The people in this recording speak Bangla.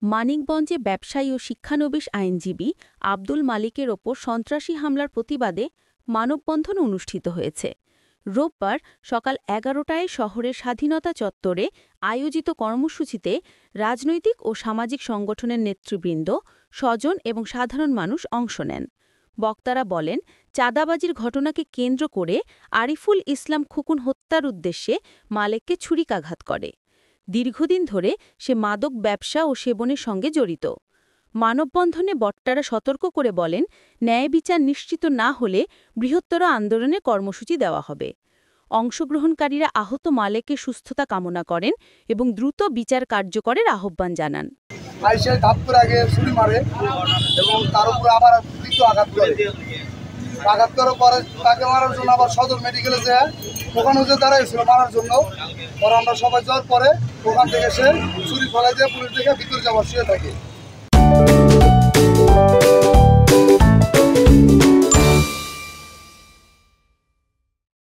মানিকগঞ্জে ব্যবসায়ী ও শিক্ষানবিশ আইনজীবী আব্দুল মালিকের ওপর সন্ত্রাসী হামলার প্রতিবাদে মানববন্ধন অনুষ্ঠিত হয়েছে। রোববার সকাল ১১টায় শহরের স্বাধীনতা চত্বরে আয়োজিত কর্মসূচিতে রাজনৈতিক ও সামাজিক সংগঠনের নেতৃবৃন্দ, স্বজন এবং সাধারণ মানুষ অংশ নেন। বক্তারা বলেন, চাঁদাবাজির ঘটনাকে কেন্দ্র করে আরিফুল ইসলাম খুকুন হত্যার উদ্দেশ্যে মালেককে ছুরিকাঘাত করে। দীর্ঘদিন ধরে সে মাদক ব্যবসা ও সেবনের সঙ্গে জড়িত। মানববন্ধনে বক্তারা সতর্ক করে বলেন, ন্যায় বিচার নিশ্চিত না হলে বৃহত্তর আন্দোলনের কর্মসূচি দেওয়া হবে। অংশগ্রহণকারীরা আহত মালেকের সুস্থতা কামনা করেন এবং দ্রুত বিচার কার্যকরের আহ্বান জানান। আগে ছুরি মারে এবং তার উপরে আবার আঘাত করে। আঘাত করার পরে তাকে মারার জন্য আবার সদর মেডিকেলে যায়, ওখানে যে দাঁড়াইছিল মারার জন্য। পরে আমরা সবাই যাওয়ার পরে ওখান থেকে সে ছুরি ফেলাই দিয়ে পুলিশ দেখে ভিতরে যাওয়ার শুয়ে থাকে।